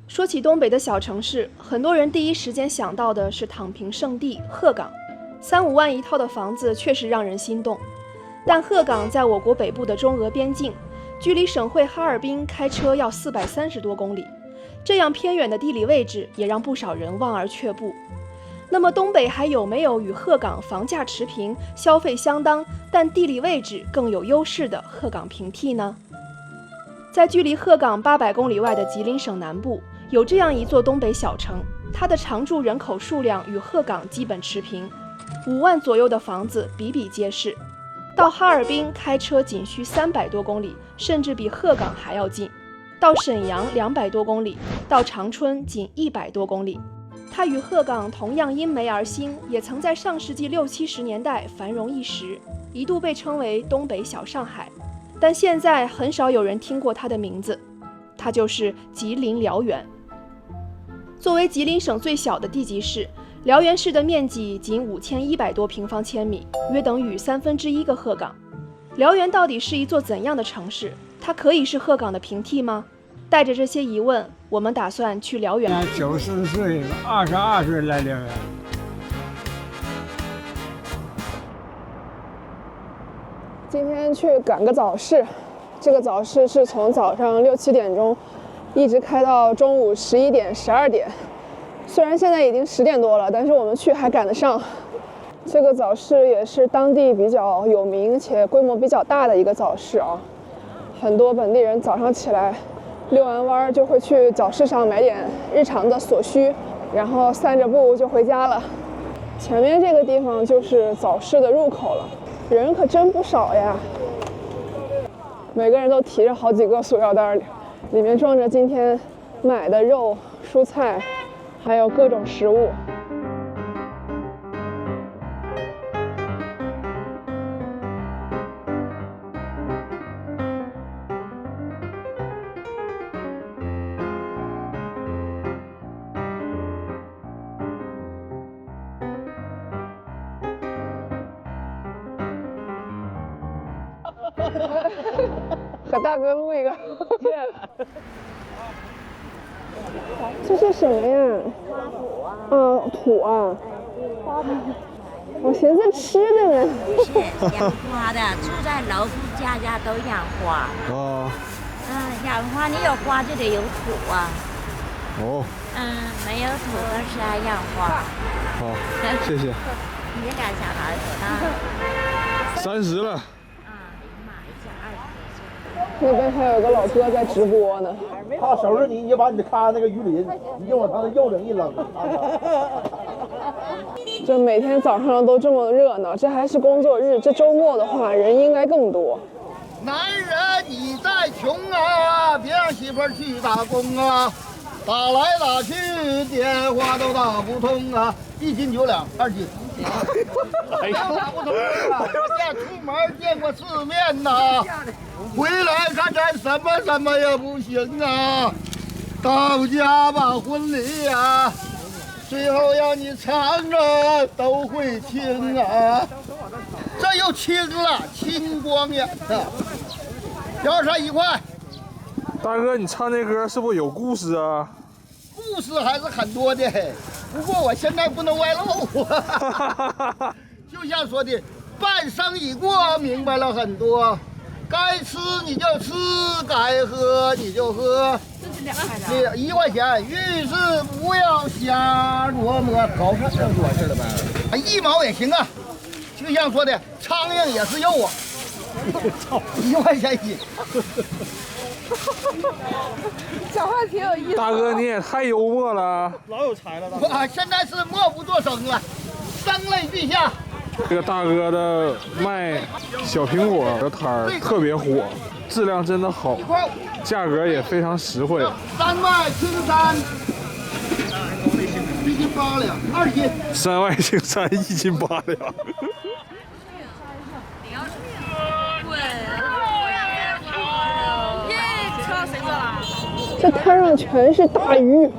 说起东北的小城市，很多人第一时间想到的是躺平圣地鹤岗，3、5万一套的房子确实让人心动。但鹤岗在我国北部的中俄边境，距离省会哈尔滨开车要430多公里，这样偏远的地理位置也让不少人望而却步。那么东北还有没有与鹤岗房价持平、消费相当，但地理位置更有优势的鹤岗平替呢？在距离鹤岗800公里外的吉林省南部，有这样一座东北小城，它的常住人口数量与鹤岗基本持平，5万左右的房子比比皆是。到哈尔滨开车仅需300多公里，甚至比鹤岗还要近；到沈阳200多公里，到长春仅100多公里。它与鹤岗同样因煤而兴，也曾在上世纪60、70年代繁荣一时，一度被称为东北小上海。但现在很少有人听过它的名字，它就是吉林辽源。作为吉林省最小的地级市，辽源市的面积仅5100多平方千米，约等于1/3个鹤岗。辽源到底是一座怎样的城市？它可以是鹤岗的平替吗？带着这些疑问，我们打算去辽源。94岁了，22岁来辽源。今天去赶个早市，这个早市是从早上6、7点钟一直开到中午11点、12点。虽然现在已经10点多了，但是我们去还赶得上。这个早市也是当地比较有名且规模比较大的一个早市啊。很多本地人早上起来遛完弯就会去早市上买点日常的所需，然后散着步就回家了。前面这个地方就是早市的入口了，人可真不少呀。每个人都提着好几个塑料袋，里面装着今天买的肉、蔬菜，还有各种食物。和大哥录一个。这是什么呀？土啊。我寻思吃的呢。是养花的，住在楼户家家都养花。哦。养花你有花就得有土啊。哦。没有土的是要养花。好，谢谢。你这俩小孩多大？30了。那边还有个老哥在直播呢。他收拾你，你就把你的看那个鱼鳞，你就往他的右领一扔。这每天早上都这么热闹，这还是工作日，这周末的话人应该更多。男人你再穷啊，别让媳妇儿去打工啊，打来打去电话都打不通啊，1斤9两2斤。打不通啊！现出门见过世面呐，回来看咱什么也不行啊！到家把婚礼呀，最后要你唱着都会听啊，这又青了，青光眼的。2块1块。大哥，你唱这歌是不是有故事啊？故事还是很多的，不过我现在不能外露。就像说的，半生已过，明白了很多。该吃你就吃，该喝你就喝。你1块钱，遇事不要瞎琢磨，搞上这多事了呗。1毛也行啊。就像说的，苍蝇也是肉啊。1块钱一斤。讲话挺有意思。大哥，你也太幽默了，老有才了。我现在是默不作声了，声泪俱下。这个大哥的卖小苹果的摊儿特别火，质量真的好，价格也非常实惠。3外青山，1斤8两，2斤。山外青山1斤8两。这摊上全是大鱼，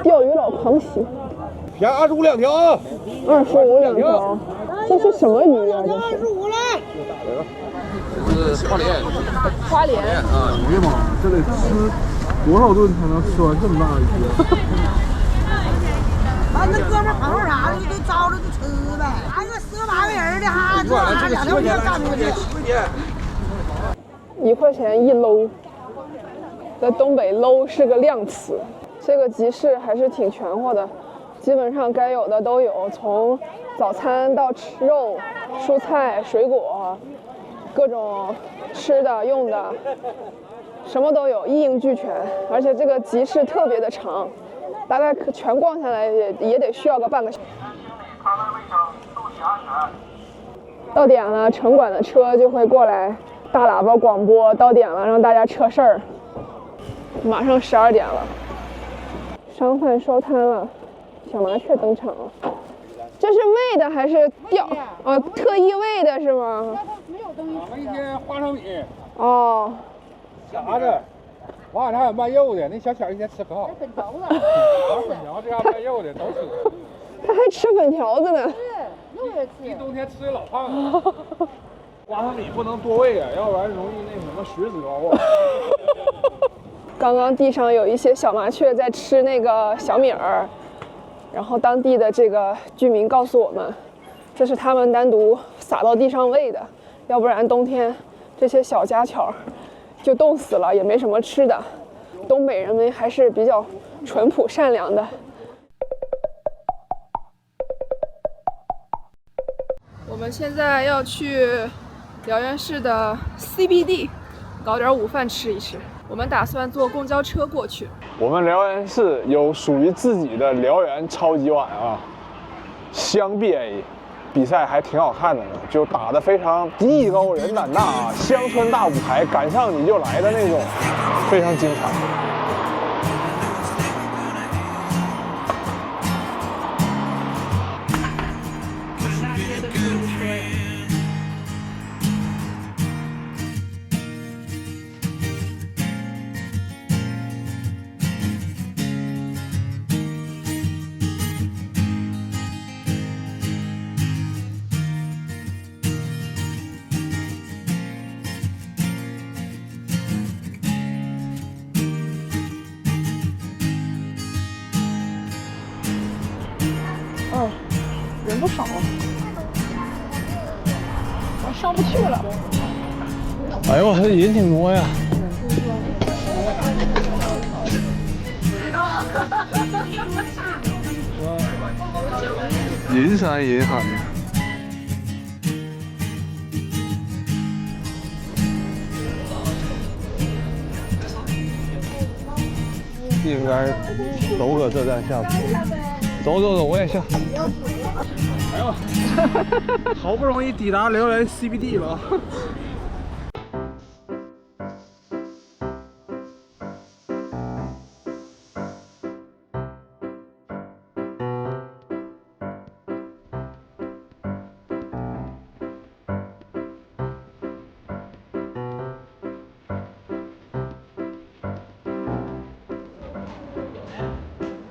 钓鱼佬狂喜。便宜25两条，25两条。这是什么鱼啊？这是25了。这是花鲢。花鲢啊，鱼嘛，这得吃多少顿才能吃完这么大的鱼？反正哥们朋友啥的，你就招着就吃呗。俺这10个8个人的哈，这玩意儿2条鱼干出去。1块钱1搂，在东北搂是个量词。这个集市还是挺全乎的，基本上该有的都有，从早餐到吃肉、蔬菜、水果，各种吃的用的，什么都有，一应俱全。而且这个集市特别的长，大概全逛下来也得需要个半个小时。到点了，城管的车就会过来，大喇叭广播到点了，让大家撤事儿。马上12点了，商贩收摊了，小麻雀登场了。这是喂的还是钓？哦，特意喂的是吗？打了一些花生米。哦。夹着，完了还有卖肉的，那小巧一天吃可好。粉条子。粉条这样卖肉的都吃。他还吃粉条子呢。对，肉也吃。一冬天吃的老胖了。花生米不能多喂啊，要不然容易那什么血脂高啊。刚刚地上有一些小麻雀在吃那个小米儿，然后当地的这个居民告诉我们，这是他们单独撒到地上喂的，要不然冬天这些小家巧就冻死了，也没什么吃的。东北人民还是比较淳朴善良的。我们现在要去辽源市的 CBD 搞点午饭吃一吃。我们打算坐公交车过去。我们辽源市有属于自己的辽源超级碗啊，湘 BA， 比赛还挺好看的呢，就打得非常艺高人胆大啊，乡村大舞台赶上你就来的那种，非常精彩。哦，人不少，我上不去了。哎呦，这人挺多呀！人山人海。应该都搁这站下。走，我也下。哎呦，好不容易抵达辽源 CBD 了。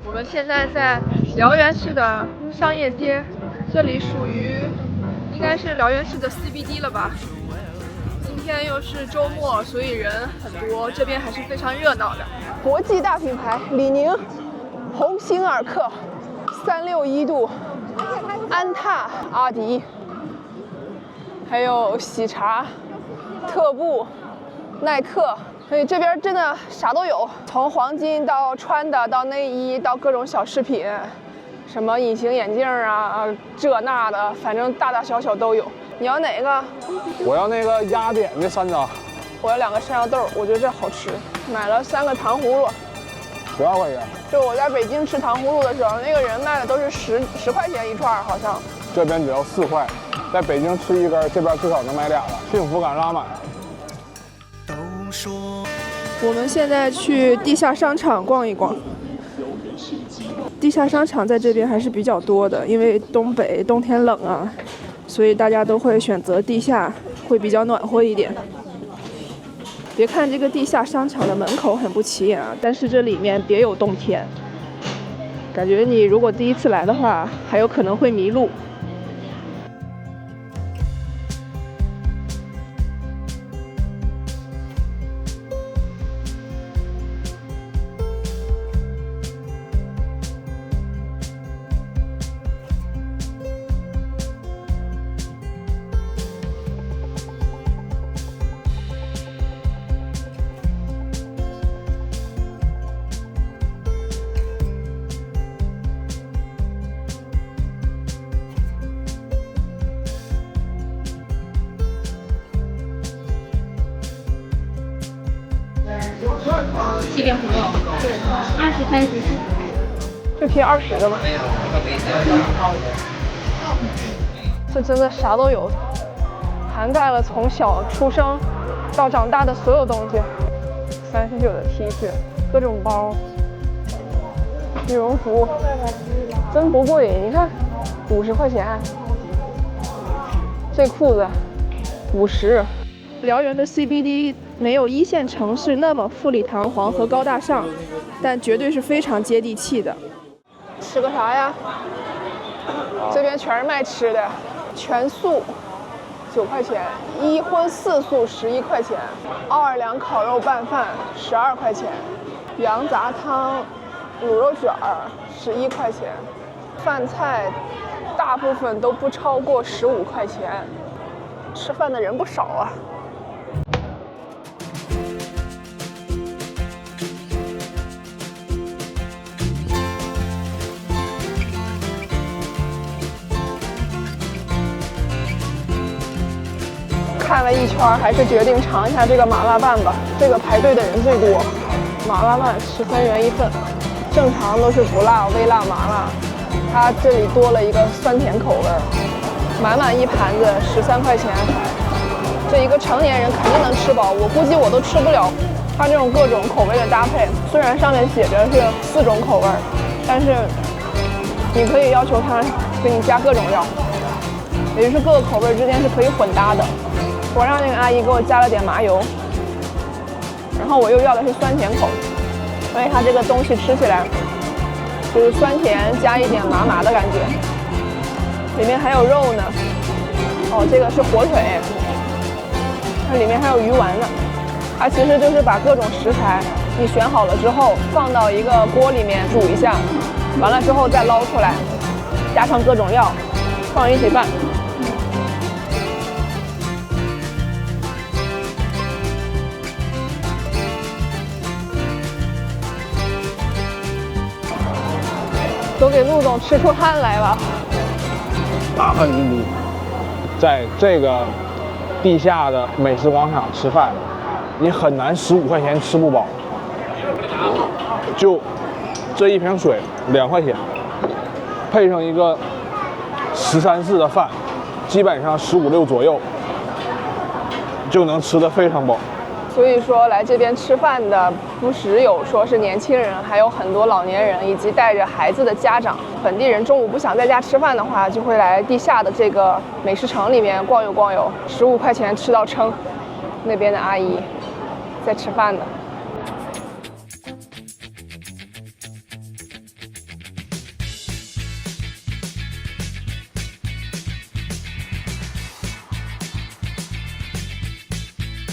我们现在在辽源市的商业街，这里属于应该是辽源市的 CBD 了吧。今天又是周末，所以人很多，这边还是非常热闹的。国际大品牌李宁、鸿星尔克、361度、安踏、阿迪，还有喜茶、特步、耐克。所以这边真的啥都有，从黄金到穿的，到内衣，到各种小饰品，什么隐形眼镜啊，这那的，反正大大小小都有。你要哪个？我要那个压扁的3张。我要2个山药豆，我觉得这好吃。买了3个糖葫芦，12块钱。就我在北京吃糖葫芦的时候，那个人卖的都是10块钱一串，好像。这边只要4块，在北京吃一根，这边至少能买2了，幸福感拉满。我们现在去地下商场逛一逛。地下商场在这边还是比较多的，因为东北冬天冷啊，所以大家都会选择地下，会比较暖和一点。别看这个地下商场的门口很不起眼啊，但是这里面别有洞天，感觉你如果第一次来的话，还有可能会迷路。西边葫芦，20块14。这批20的吗？这真的啥都有，涵盖了从小出生到长大的所有东西。39的 T 恤，各种包，羽绒服，真不贵。你看，50块钱，这裤子50。辽源的 CBD 没有一线城市那么富丽堂皇和高大上，但绝对是非常接地气的。吃个啥呀？这边全是卖吃的，全素9块钱，1荤4素11块钱，奥尔良烤肉拌饭12块钱，羊杂汤、卤肉卷11块钱，饭菜大部分都不超过15块钱，吃饭的人不少啊。看了一圈，还是决定尝一下这个麻辣拌吧。这个排队的人最多。麻辣拌13元1份，正常都是不辣、微辣、麻辣，它这里多了一个酸甜口味，满满一盘子13块钱。这一个成年人肯定能吃饱，我估计我都吃不了。它这种各种口味的搭配，虽然上面写着是4种口味，但是你可以要求它给你加各种料，也就是各个口味之间是可以混搭的。我让那个阿姨给我加了点麻油，然后我又要的是酸甜口，所以它这个东西吃起来就是酸甜加一点麻麻的感觉。里面还有肉呢，哦，这个是火腿，它里面还有鱼丸呢。它其实就是把各种食材你选好了之后放到一个锅里面煮一下，完了之后再捞出来，加上各种料，放一起拌。都给陆总吃出汗来了，大汗淋漓。在这个地下的美食广场吃饭，你很难15块钱吃不饱。就这一瓶水2块钱，配上一个13式的饭，基本上15、16左右就能吃得非常饱。所以说来这边吃饭的不只有说是年轻人，还有很多老年人以及带着孩子的家长。本地人中午不想在家吃饭的话，就会来地下的这个美食城里面逛悠逛悠，15块钱吃到撑。那边的阿姨在吃饭呢。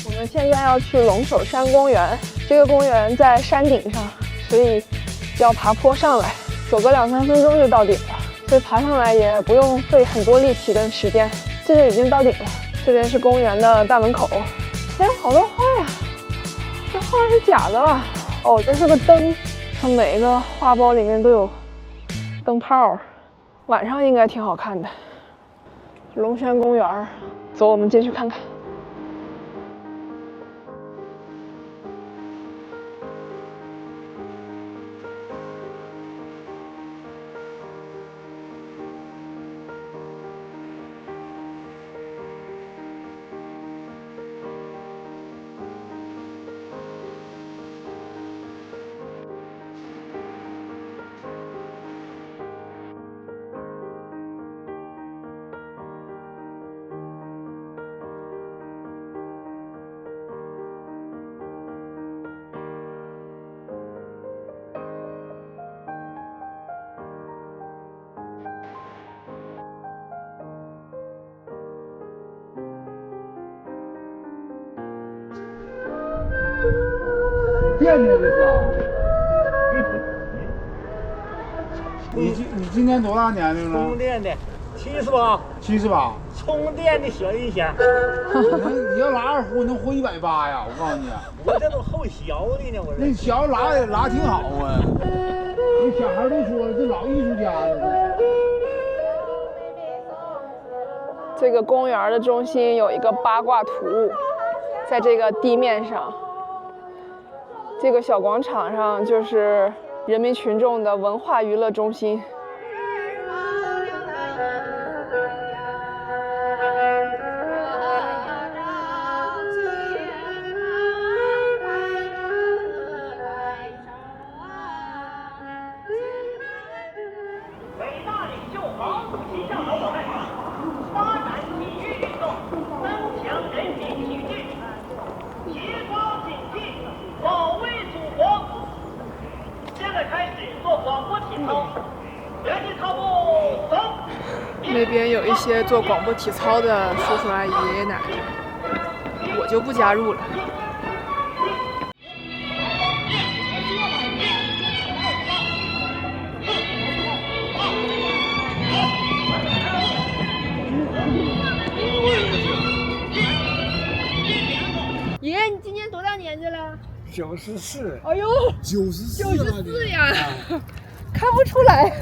我们现在要去龙首山公园，这个公园在山顶上，所以要爬坡上来，走个2、3分钟就到顶了。所以爬上来也不用费很多力气跟时间，这就已经到顶了。这边是公园的大门口，哎，好多花呀！这花是假的吧？哦，这是个灯，它每个花苞里面都有灯泡，晚上应该挺好看的。龙山公园，走，我们进去看看。电的这是。你今年多大年龄了？充电的78。78。充电的小音响。你要拉2胡能活180呀！我告诉你。我这都后学的呢，我这。那小拉挺好啊。那小孩都说了，这老艺术家了。这个公园的中心有一个八卦图，在这个地面上，这个小广场上就是人民群众的文化娱乐中心。那边有一些做广播体操的叔叔阿姨、爷爷奶奶，我就不加入了。爷爷，你今年多大年纪了？94。哎呦，94呀！看不出来，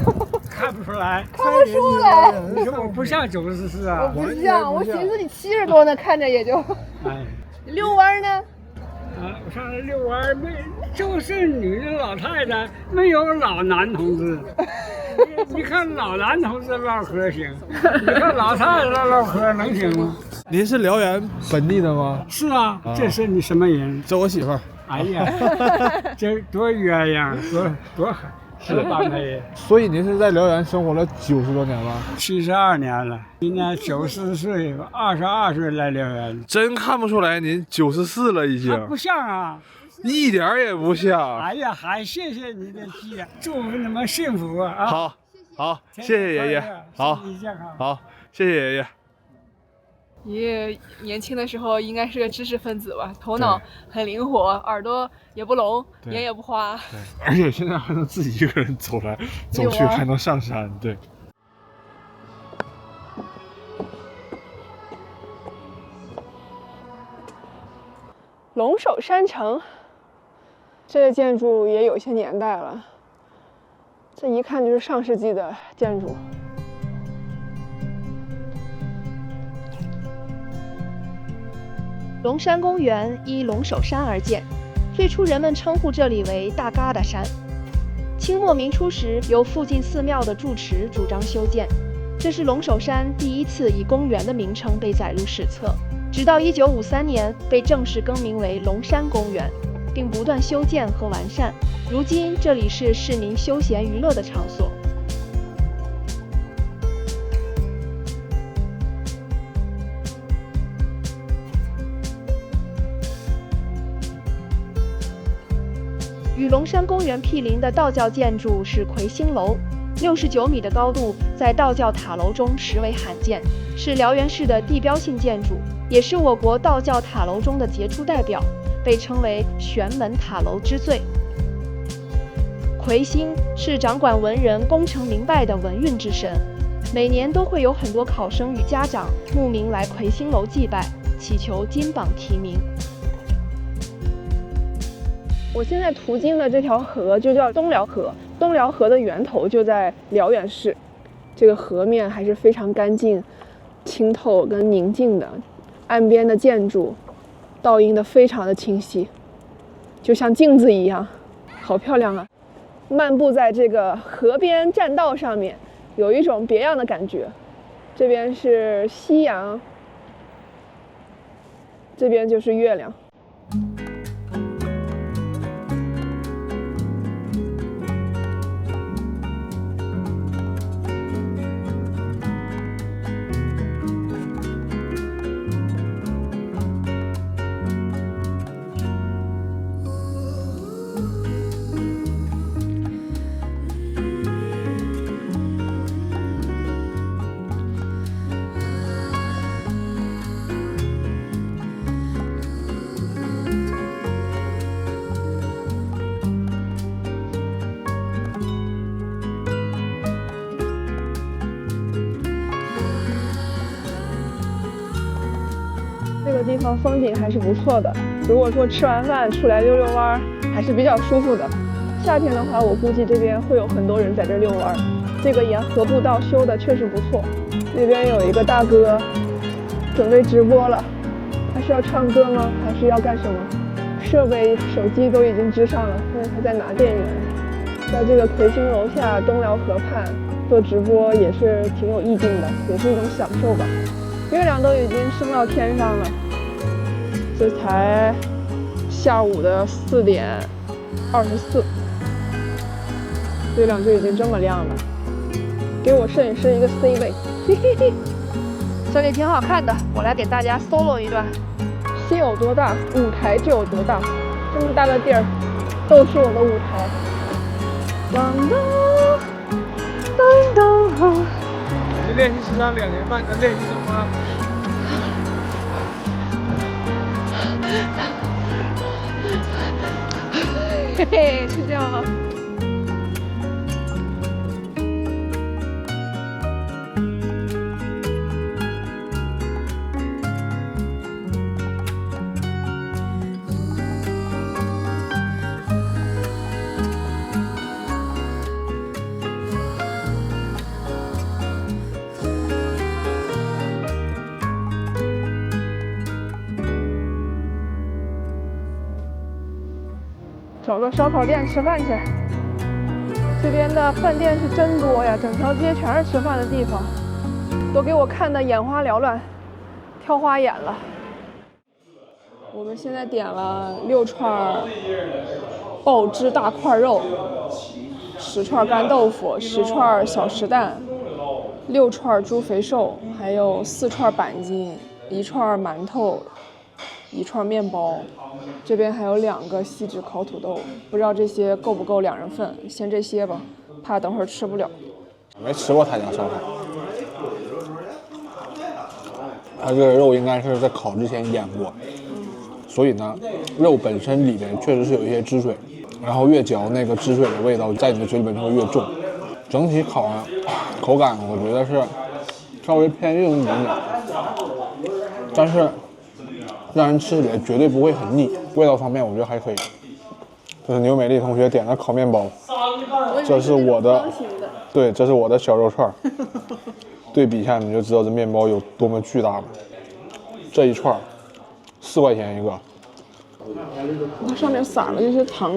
看不出来，看不出来。你说我不像94啊？我不像，我寻思你70多呢，看着也就。哎，遛弯呢？啊，我上来遛弯没，就是女的老太太，没有老男同志。你看老男同志唠嗑行，你看老太太唠嗑能行吗？您是辽源本地的吗？是啊，这是你什么人？这我媳妇儿。哎呀，这多鸳鸯，多好。是般配。所以您是在辽源生活了90多年吗？72年了，今年94岁，22岁来辽源。真看不出来您94了已经。不像啊，一点也不像。哎呀，还谢谢你的记，祝福你们幸福啊！好，谢谢爷爷，好，谢谢爷爷。爷爷年轻的时候应该是个知识分子吧，头脑很灵活，耳朵也不聋，眼也不花。而且现在还能自己一个人走来走去，还能上山。对。龙首山城，这个建筑也有些年代了，这一看就是上世纪的建筑。龙山公园依龙首山而建，最初人们称呼这里为大疙瘩山。清末民初时，由附近寺庙的住持主张修建，这是龙首山第一次以公园的名称被载入史册。直到1953年被正式更名为龙山公园，并不断修建和完善。如今这里是市民休闲娱乐的场所。与龙山公园毗邻的道教建筑是魁星楼，69米的高度，在道教塔楼中实为罕见，是辽源市的地标性建筑，也是我国道教塔楼中的杰出代表，被称为玄门塔楼之最。魁星是掌管文人功成名败的文运之神，每年都会有很多考生与家长慕名来魁星楼祭拜，祈求金榜题名。我现在途经的这条河就叫东辽河，东辽河的源头就在辽源市。这个河面还是非常干净、清透跟宁静的，岸边的建筑倒映得非常的清晰，就像镜子一样，好漂亮啊！漫步在这个河边栈道上面，有一种别样的感觉。这边是夕阳，这边就是月亮。这个地方风景还是不错的，如果说吃完饭出来溜溜弯，还是比较舒服的。夏天的话，我估计这边会有很多人在这遛弯。这个沿河步道修的确实不错。那边有一个大哥准备直播了，他是要唱歌吗？还是要干什么？设备、手机都已经支上了，现在还在拿电源。在这个魁星楼下东辽河畔做直播也是挺有意境的，也是一种享受吧。月亮都已经升到天上了，这才下午的4点24，月亮就已经这么亮了。给我摄影师一个 C 位，嘿嘿嘿。这里挺好看的，我来给大家 solo 一段。心有多大，舞台就有多大。这么大个地儿，都是我的舞台。当当当当。你练习时长2年半，能练习什么？嘿嘿，是这样吗？找个烧烤店吃饭去。这边的饭店是真多呀，整条街全是吃饭的地方，都给我看得眼花缭乱，挑花眼了。我们现在点了6串爆汁大块肉，10串干豆腐，10串小石蛋，6串猪肥瘦，还有4串板筋，1串馒头，1串面包。这边还有2个锡纸烤土豆，不知道这些够不够2人份，先这些吧，怕等会儿吃不了。没吃过他家烧烤，他这个肉应该是在烤之前腌过，所以呢，肉本身里面确实是有一些汁水，然后越嚼那个汁水的味道在你的嘴里面就会越重。整体烤啊，口感我觉得是稍微偏硬一点点，但是让人吃起来绝对不会很腻，味道方面我觉得还可以。这是牛美丽同学点的烤面包，这是我的，对，这是我的小肉串。对比一下你就知道这面包有多么巨大了。这一串4块钱一个。它上面撒了一些糖，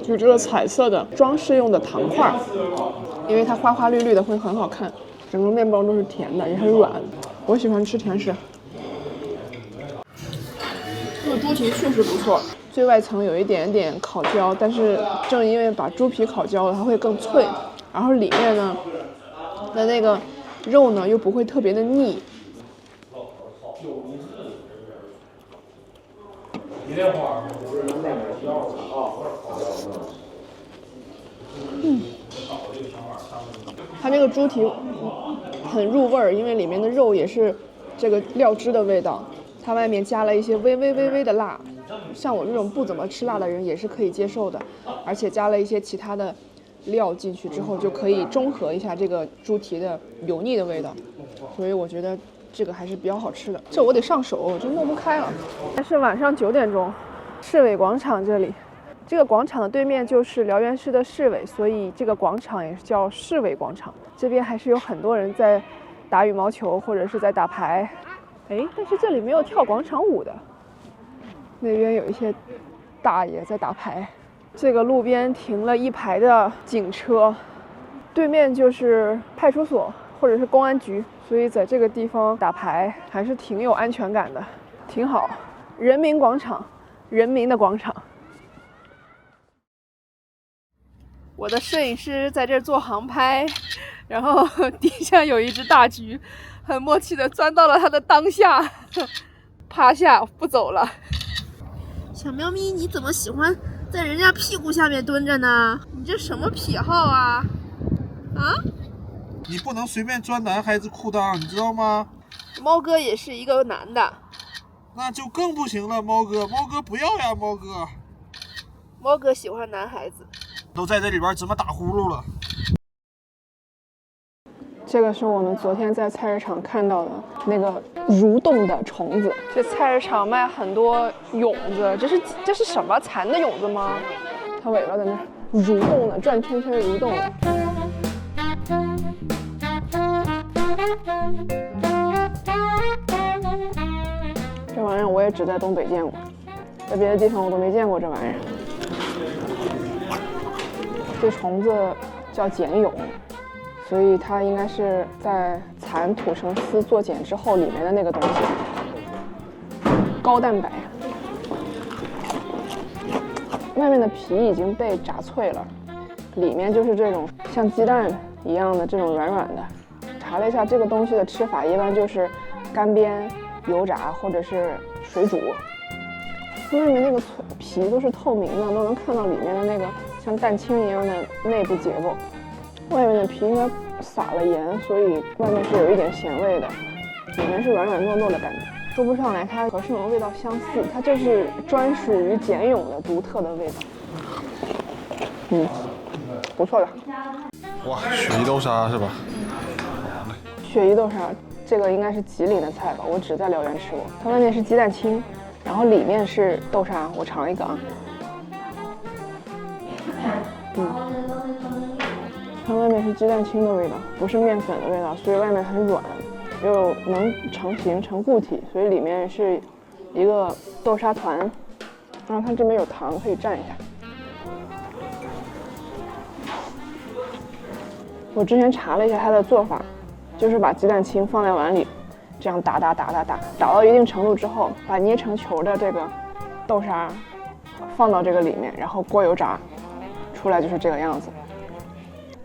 就是这个彩色的装饰用的糖块，因为它花花绿绿的会很好看。整个面包都是甜的，也很软，我喜欢吃甜食。这个猪蹄确实不错，最外层有一点点烤焦，但是正因为把猪皮烤焦了，它会更脆，然后里面呢的那个肉呢又不会特别的腻。它这个猪蹄很入味儿，因为里面的肉也是这个料汁的味道，它外面加了一些微微的辣，像我这种不怎么吃辣的人也是可以接受的，而且加了一些其他的料进去之后，就可以中和一下这个猪蹄的油腻的味道，所以我觉得这个还是比较好吃的。这我得上手，我真弄不开了。现在是晚上9点钟，市委广场这里。这个广场的对面就是辽源市的市委，所以这个广场也是叫市委广场。这边还是有很多人在打羽毛球或者是在打牌。哎，但是这里没有跳广场舞的。那边有一些大爷在打牌。这个路边停了一排的警车，对面就是派出所或者是公安局，所以在这个地方打牌还是挺有安全感的，挺好。人民广场，人民的广场。我的摄影师在这儿做航拍，然后底下有一只大橘，很默契地钻到了它的裆下，趴下不走了。小喵咪，你怎么喜欢在人家屁股下面蹲着呢？你这什么癖好啊？啊？你不能随便钻男孩子裤裆，你知道吗？猫哥也是一个男的。那就更不行了，猫哥，猫哥不要呀，猫哥。猫哥喜欢男孩子。都在这里边怎么打呼噜了？这个是我们昨天在菜市场看到的那个蠕动的虫子。这菜市场卖很多蛹子，这是什么蚕的蛹子吗？它尾巴在那蠕动的，转圈圈蠕动的。这玩意儿我也只在东北见过。在别的地方我都没见过这玩意儿。这虫子叫碱蛹，所以它应该是在蚕吐成丝做茧之后里面的那个东西，高蛋白。外面的皮已经被炸脆了，里面就是这种像鸡蛋一样的这种软软的。查了一下这个东西的吃法，一般就是干煸、油炸或者是水煮。外面那个皮都是透明的，都能看到里面的那个像蛋清一样的内部结构。外面的皮应该撒了盐，所以外面是有一点咸味的，里面是软软糯糯的感觉。说不上来它和什么味道相似，它就是专属于碱蛹的独特的味道。不错的。哇，雪衣豆沙是吧？雪衣豆沙，这个应该是吉林的菜吧？我只在辽源吃过。它外面是鸡蛋清，然后里面是豆沙。我尝一个啊。它外面是鸡蛋清的味道，不是面粉的味道，所以外面很软，又能成型成固体，所以里面是一个豆沙团。然后它这边有糖，可以蘸一下。我之前查了一下它的做法，就是把鸡蛋清放在碗里，这样打到一定程度之后，把捏成球的这个豆沙放到这个里面，然后锅油炸，出来就是这个样子。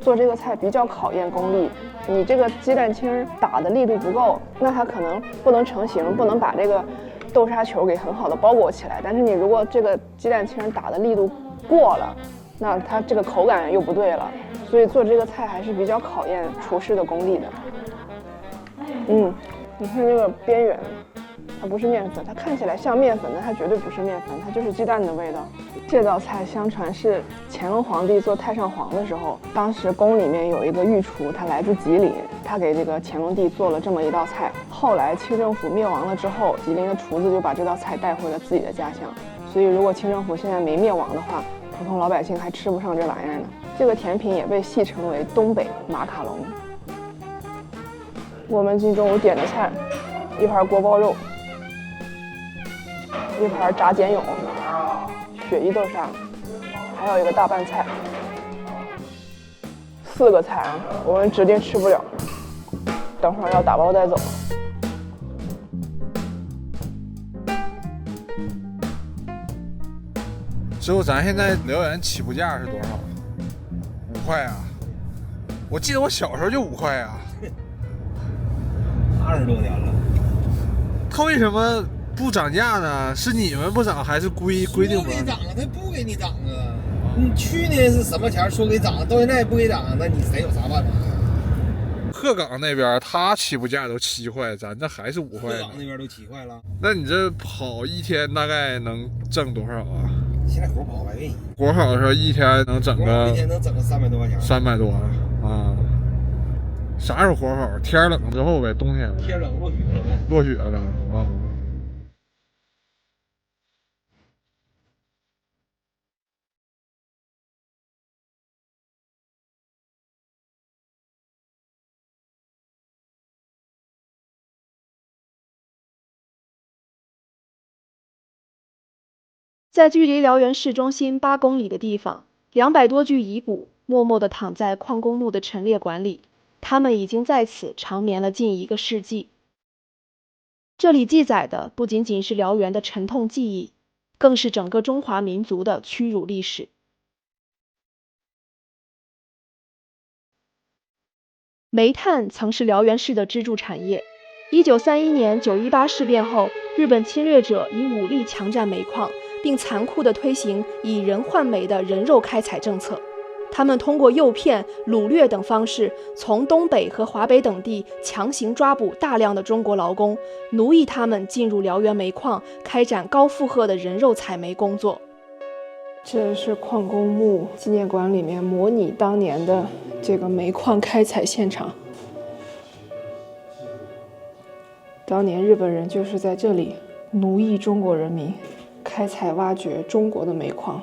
做这个菜比较考验功力，你这个鸡蛋清打的力度不够，那它可能不能成型，不能把这个豆沙球给很好的包裹起来。但是你如果这个鸡蛋清打的力度过了，那它这个口感又不对了。所以做这个菜还是比较考验厨师的功力的。你看这个边缘，它不是面粉，它看起来像面粉，但它绝对不是面粉，它就是鸡蛋的味道。这道菜相传是乾隆皇帝做太上皇的时候，当时宫里面有一个御厨，他来自吉林，他给这个乾隆帝做了这么一道菜。后来清政府灭亡了之后，吉林的厨子就把这道菜带回了自己的家乡。所以如果清政府现在没灭亡的话，普通老百姓还吃不上这玩意儿呢。这个甜品也被戏称为东北马卡龙。我们今中午点的菜，一盘锅包肉，一盘炸碱蛹，雪衣豆沙，还有一个大拌菜，4个菜啊，我们指定吃不了，等会儿要打包带走。师傅，咱现在辽源起步价是多少？5块啊！我记得我小时候就5块啊。20多年了。他为什么不涨价呢？是你们不涨，还是规定不让？他不给你涨啊！你去年是什么钱说给涨，到现在也不给涨，那你谁有啥办法？鹤岗那边他起步价都7块，咱这还是5块。鹤岗那边都7块了。那你这跑一天大概能挣多少啊？现在活跑100元。活跑的时候一天能整个300多块钱。300多啊！啥时候活跑？天冷之后呗，冬天。天冷落雪了呗。落雪了啊！在距离辽源市中心8公里的地方，200多具遗骨默默地躺在矿工墓的陈列馆里，他们已经在此长眠了近1个世纪。这里记载的不仅仅是辽源的沉痛记忆，更是整个中华民族的屈辱历史。煤炭曾是辽源市的支柱产业。1931年9·18事变后，日本侵略者以武力强占煤矿，并残酷地推行以人换煤的人肉开采政策。他们通过诱骗、掳掠等方式，从东北和华北等地强行抓捕大量的中国劳工，奴役他们进入辽源煤矿，开展高负荷的人肉采煤工作。这是矿工墓纪念馆里面模拟当年的这个煤矿开采现场。当年日本人就是在这里奴役中国人民，开采挖掘中国的煤矿。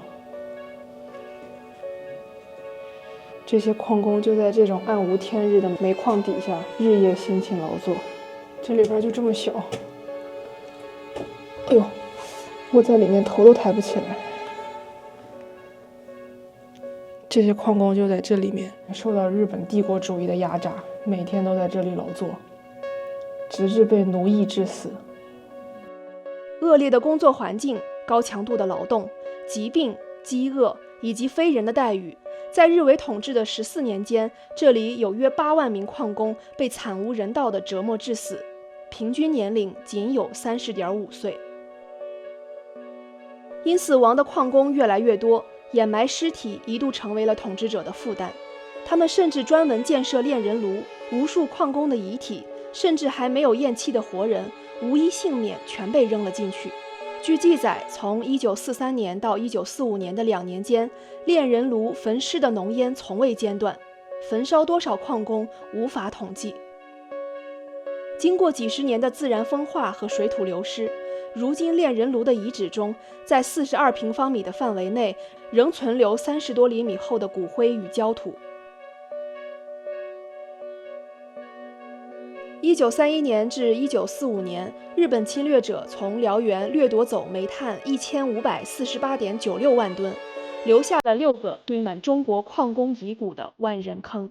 这些矿工就在这种暗无天日的煤矿底下日夜辛勤劳作。这里边就这么小，哎呦，我在里面头都抬不起来。这些矿工就在这里面受到日本帝国主义的压榨，每天都在这里劳作，直至被奴役致死。恶劣的工作环境、高强度的劳动、疾病、饥饿以及非人的待遇，在日伪统治的14年间，这里有约8万名矿工被惨无人道地折磨致死，平均年龄仅有30.5岁。因死亡的矿工越来越多，掩埋尸体一度成为了统治者的负担。他们甚至专门建设炼人炉，无数矿工的遗体，甚至还没有咽气的活人，无一幸免，全被扔了进去。据记载，从1943年到1945年的2年间，炼人炉焚尸的浓烟从未间断，焚烧多少矿工无法统计。经过几十年的自然风化和水土流失，如今炼人炉的遗址中，在42平方米的范围内，仍存留30多厘米厚的骨灰与焦土。1931年至1945年，日本侵略者从辽源掠夺走煤炭1548.96万吨，留下了6个堆满中国矿工遗骨的万人坑。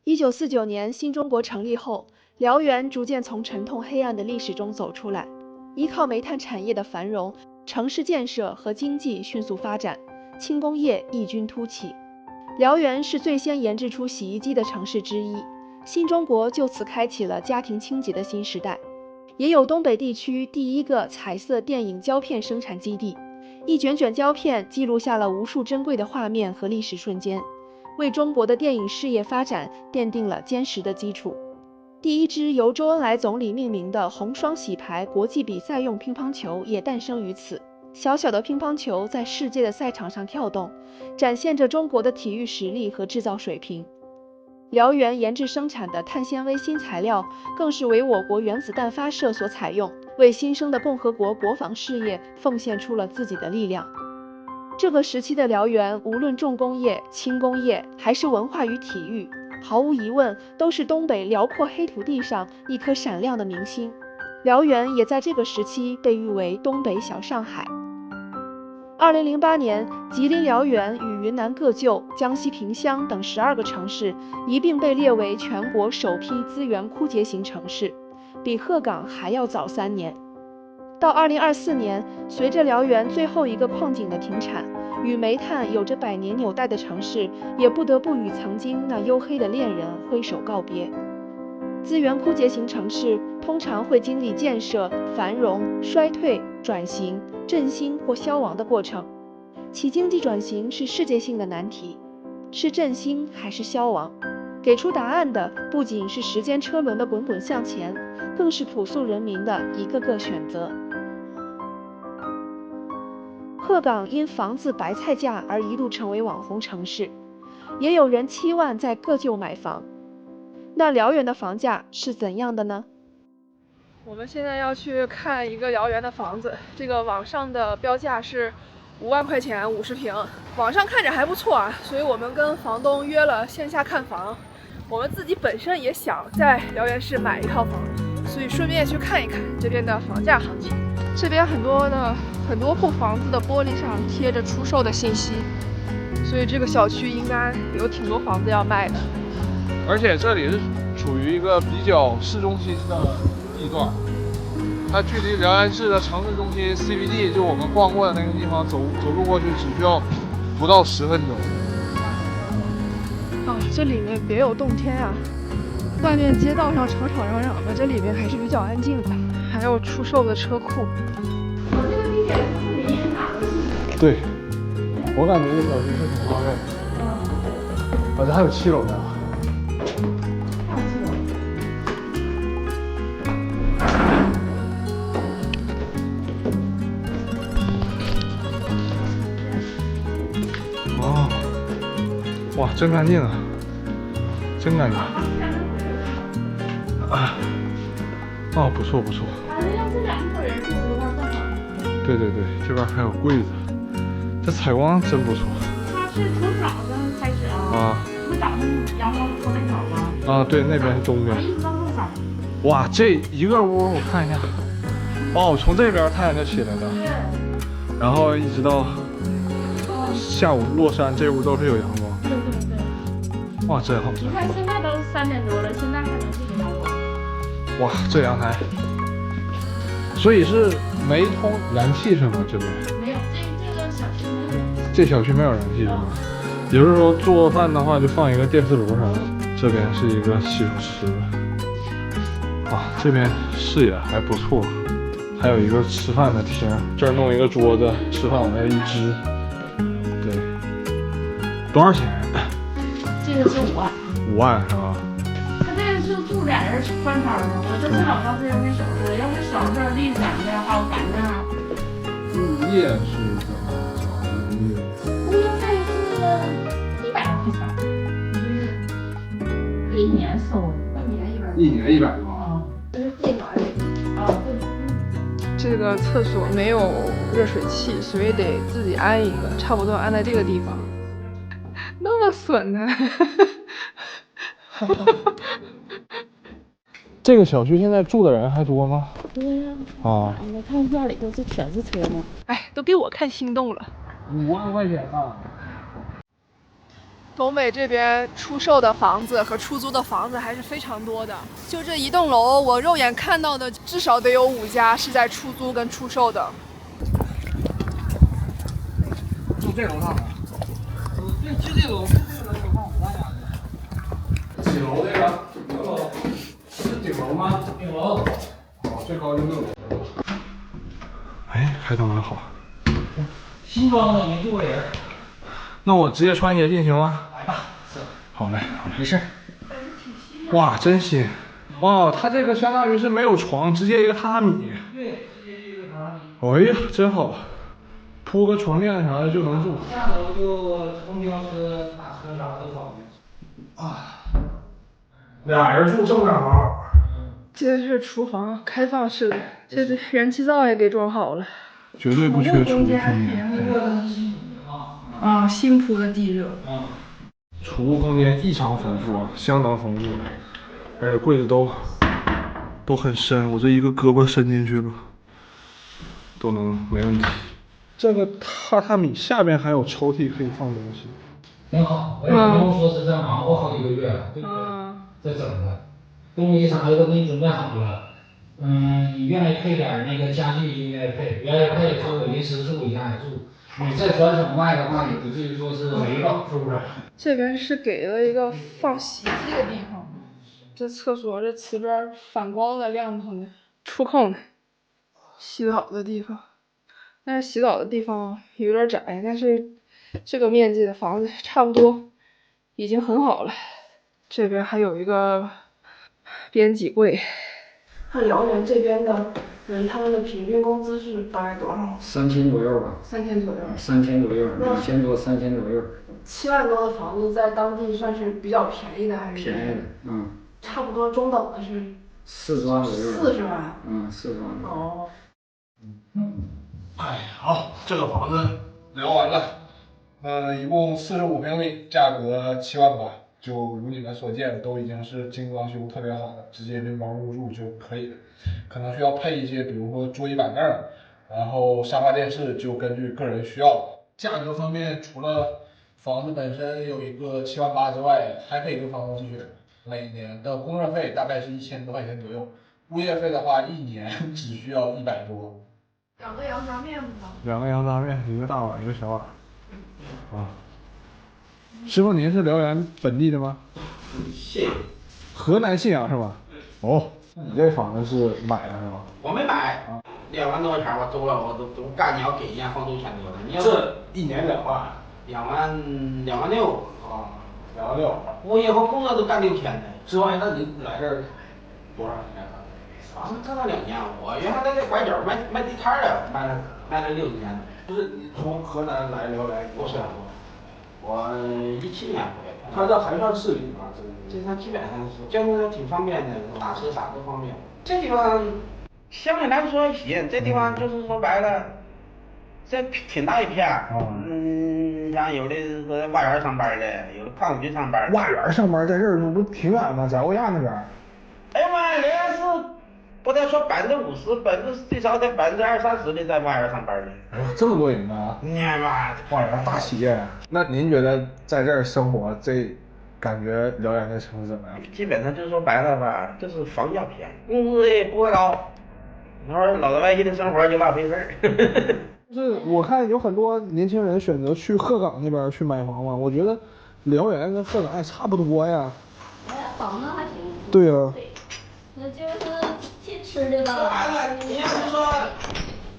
1949年，新中国成立后，辽源逐渐从沉痛黑暗的历史中走出来。依靠煤炭产业的繁荣，城市建设和经济迅速发展，轻工业异军突起。辽源是最先研制出洗衣机的城市之一，新中国就此开启了家庭清洁的新时代。也有东北地区第一个彩色电影胶片生产基地，一卷卷胶片记录下了无数珍贵的画面和历史瞬间，为中国的电影事业发展奠定了坚实的基础。第一支由周恩来总理命名的红双喜牌国际比赛用乒乓球也诞生于此。小小的乒乓球在世界的赛场上跳动，展现着中国的体育实力和制造水平。辽源研制生产的碳纤维新材料，更是为我国原子弹发射所采用，为新生的共和国国防事业奉献出了自己的力量。这个时期的辽源，无论重工业、轻工业，还是文化与体育，毫无疑问都是东北辽阔黑土地上一颗闪亮的明星。辽源也在这个时期被誉为东北小上海。2008年，吉林辽源与云南个旧、江西萍乡等12个城市一并被列为全国首批资源枯竭型城市，比鹤岗还要早3年。到2024年，随着辽源最后一个矿井的停产，与煤炭有着100年纽带的城市也不得不与曾经那黝黑的恋人挥手告别。资源枯竭型城市通常会经历建设、繁荣、衰退、转型、振兴或消亡的过程，其经济转型是世界性的难题，是振兴还是消亡？给出答案的不仅是时间车轮的滚滚向前，更是朴素人民的一个个选择。鹤岗因房子白菜价而一度成为网红城市，也有人期望在个旧买房。那辽源的房价是怎样的呢？我们现在要去看一个辽源的房子，这个网上的标价是5万块钱50平，网上看着还不错啊，所以我们跟房东约了线下看房。我们自己本身也想在辽源市买一套房，所以顺便去看一看这边的房价行情。这边很多户房子的玻璃上贴着出售的信息，所以这个小区应该有挺多房子要卖的。而且这里是处于一个比较市中心的地段，它距离辽源市的城市中心 CBD 就我们逛过的那个地方走路过去只需要不到10分钟。这里面别有洞天啊！外面街道上吵吵嚷嚷的，这里面还是比较安静的，还有出售的车库。我这个地点是离哪个？对，我感觉这小区是挺方便的。这还有7楼呢。哦，哇，真干净啊！真干净。哦，不错不错。要是2个人住的话更好。对对对，这边还有柜子，这采光真不错。它是从早上开始啊。从早上阳光出来早吗？啊，对，那边是东边。一直到路上。哇，这一个屋我看一下，哦，从这边太阳就起来了，然后一直到下午落山，这屋都是有阳光。对对对。哇，真好。你看现在都3点多了，现在还能这个阳光。哇，这阳台，所以是没通燃气是吗？这边？没有，这个小区没有。这小区没有燃气是吗？也就是说做饭的话就放一个电磁炉啥的。这边是一个洗手池。啊，这边视野还不错，还有一个吃饭的厅，这儿弄一个桌子，吃饭往那一支。对，多少钱？这个是5万。5万是吧？他这个是住2人宽敞的，我这是老长时间没收拾，要不收拾绿色的还有干净。物业是怎么交的？物业费是100块钱，1年收的，1年100多。这个厕所没有热水器，所以得自己安一个，差不多安在这个地方。那么损呢？这个小区现在住的人还多吗？对呀。啊。你看院里头这全是车吗？哎，都给我看心动了。5万块钱呢。东北这边出售的房子和出租的房子还是非常多的，就这一栋楼，我肉眼看到的至少得有5家是在出租跟出售的。住这楼上的？就这楼，有房我家的。几楼这个？6楼。是顶楼吗？6楼。哦，最高就6楼。哎，开灯还好。新装的没住过人。那我直接穿鞋进行吗？来吧，是。好嘞，好嘞。没事。哇，真新！哇，它这个相当于是没有床，直接一个榻榻米。对，直接一个榻榻米。哎呀，真好，铺个床垫啥的就能住。下楼就公交车、打车啥都方便。啊，2人住正好。这是厨房，开放式的，这燃气灶也给装好了。绝对不缺储物空间。啊，新铺的地热。储物空间异常丰富啊，相当丰富，而且柜子都很深，我这一个胳膊伸进去了，都能没问题。这个榻榻米下边还有抽屉可以放东西。挺好，我也不用说是在忙活好几个月了，对不对？再整的，东西啥的都给你准备好了。你愿意配点那个家具就愿意配，愿意配说我临时住一下也住。你再转手卖的话，也不至于说是没了，是不是？这边是给了一个放洗衣机的地方，这厕所这瓷砖反光的亮堂的，触控的，洗澡的地方。但是洗澡的地方有点窄，但是这个面积的房子差不多已经很好了。这边还有一个编辑柜。看辽源这边的人，他们的平均工资是大概多少？3000左右吧。3000左右。3000左右，2000多，3000左右。7万多的房子在当地算是比较便宜的，还是？便宜的，差不多中等的是。40万左右。40万。40万。哦。哎，好，这个房子聊完了。一共45平米，价格7万8，就如你们所见，都已经是精装修特别好的，直接拎包入住就可以了。可能需要配一些，比如说桌椅板凳，然后沙发电视，就根据个人需要。价格方面，除了房子本身有一个7万8之外，还配一个防风雪，每年的供热费大概是1000多块钱左右，物业费的话1年只需要100多。2个羊杂面吗？2个羊杂面，一个大碗，一个小碗。师傅，您是辽源本地的吗？信。河南信阳是吗？哦，你这房子是买的是吗？我没买，2万多块钱我租了，我都干，你要给人家房租钱多的。你要这1年2万，2万6啊，2万6。我以后工作都干6天的。师傅，那你来这儿多长时间了？干了2年，我原来在这拐角卖地摊的，卖了6年。不是你从河南来辽源多少年？我17年回来。他这还算市里吗？这它基本上是交通挺方便的，打车啥都方便。这地方相对来说行，这地方就是说白了，这挺大一片。像有的是在外园上班的，有的矿区上班的。外园上班在这儿不挺远吗？在欧亚那边。哎呀妈，人家是不得说50%，最少得20-30%的在外园上班的。这么多人呢？你看吧，外园大企业。那您觉得在这儿生活，这感觉辽源的城市怎么样？基本上就是说白了吧，就是房价便宜，工资也不会高。你说老百姓的生活就那回事儿。就是我看有很多年轻人选择去鹤岗那边去买房嘛，我觉得辽源跟鹤岗也差不多呀。房子还行。对呀。那就是去吃的吧。你要是说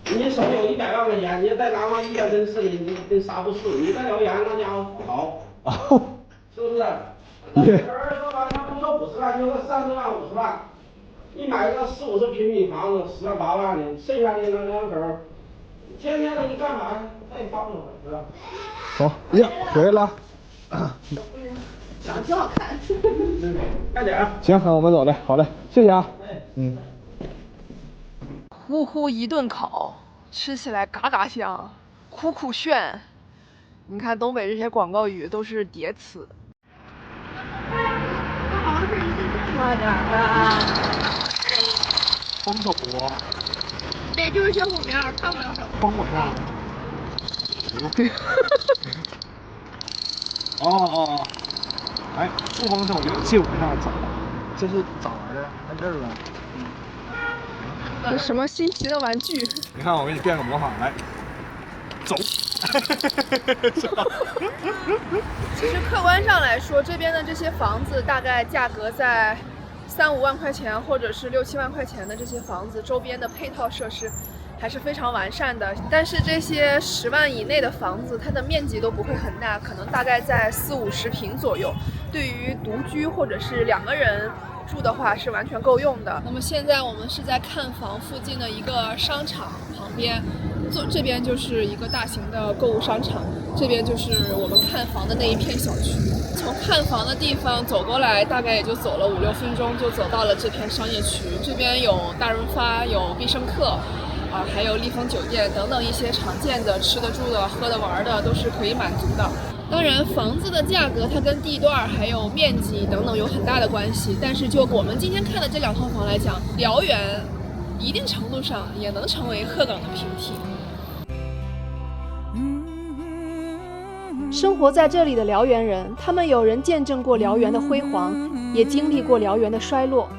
你手里有100万块钱，你在南方一线城市里，你跟啥不是？你在辽源那家伙不好，是不是？那人说吧，他不说50万，就说30万、50万，你买个40-50平米房子，10万8万的，剩下的那两口，天天的你干嘛？他也帮不了，是吧？好呀，回来了。长得挺好看。快点啊！行，那我们走了，好嘞，谢谢啊。呼呼一顿烤，吃起来嘎嘎香，酷酷炫。你看东北这些广告语都是叠词。快点啊！风口啊！对，就是小火苗，看不了手。风火上。哦，哎，不风手就借我一下咋？这是咋玩的？按这儿呗。这什么新奇的玩具？你看，我给你变个魔法，来，走。其实客观上来说，这边的这些房子大概价格在3-5万块钱，或者是6-7万块钱的这些房子，周边的配套设施还是非常完善的。但是这些10万以内的房子，它的面积都不会很大，可能大概在40-50平左右。对于独居或者是2个人住的话是完全够用的。那么现在我们是在看房附近的一个商场旁边，这边就是一个大型的购物商场，这边就是我们看房的那一片小区。从看房的地方走过来，大概也就走了5-6分钟，就走到了这片商业区。这边有大润发，有必胜客，还有丽枫酒店等等一些常见的吃的、住的、喝的、玩的都是可以满足的。当然，房子的价格它跟地段还有面积等等有很大的关系。但是就我们今天看的这2套房来讲，辽源一定程度上也能成为鹤岗的平替。生活在这里的辽源人，他们有人见证过辽源的辉煌，也经历过辽源的衰落。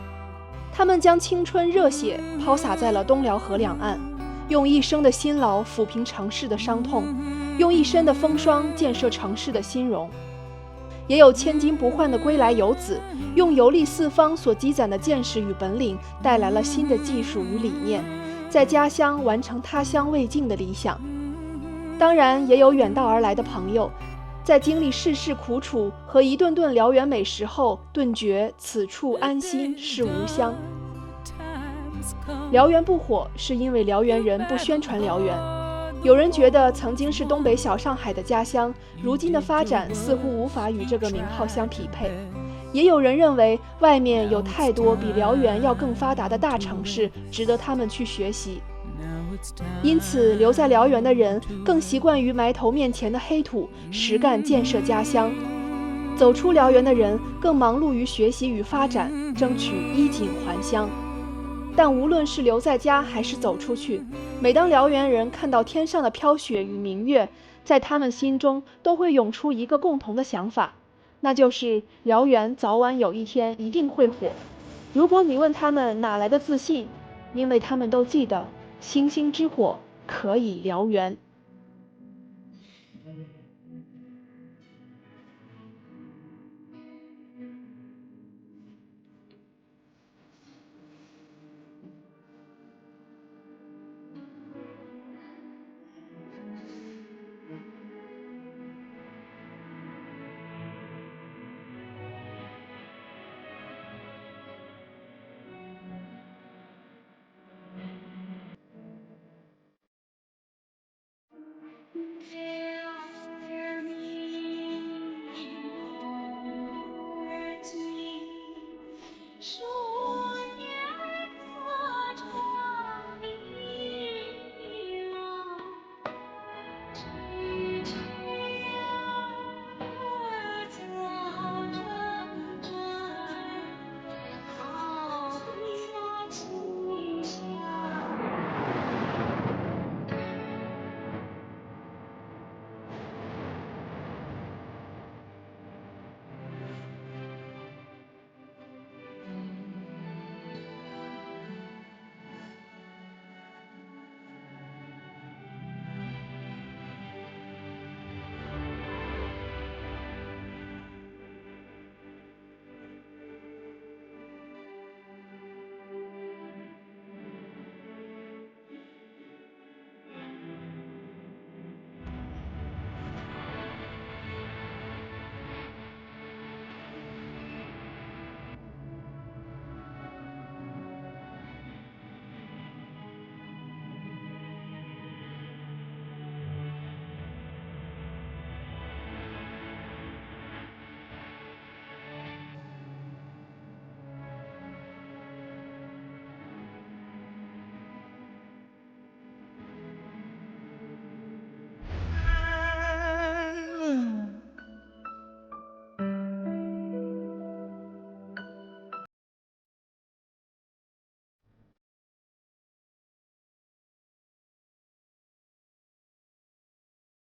他们将青春热血抛洒在了东辽河两岸，用一生的辛劳抚平城市的伤痛，用一身的风霜建设城市的新荣。也有千金不换的归来游子，用游历四方所积攒的见识与本领，带来了新的技术与理念，在家乡完成他乡未尽的理想。当然，也有远道而来的朋友，在经历世事苦楚和一顿顿辽源美食后，顿觉此处安心是吾乡。辽源不火，是因为辽源人不宣传辽源。有人觉得曾经是东北小上海的家乡，如今的发展似乎无法与这个名号相匹配。也有人认为外面有太多比辽源要更发达的大城市，值得他们去学习。因此，留在辽源的人更习惯于埋头面前的黑土，实干建设家乡；走出辽源的人更忙碌于学习与发展，争取衣锦还乡。但无论是留在家还是走出去，每当辽源人看到天上的飘雪与明月，在他们心中都会涌出一个共同的想法，那就是辽源早晚有一天一定会火。如果你问他们哪来的自信，因为他们都记得星星之火可以燎原。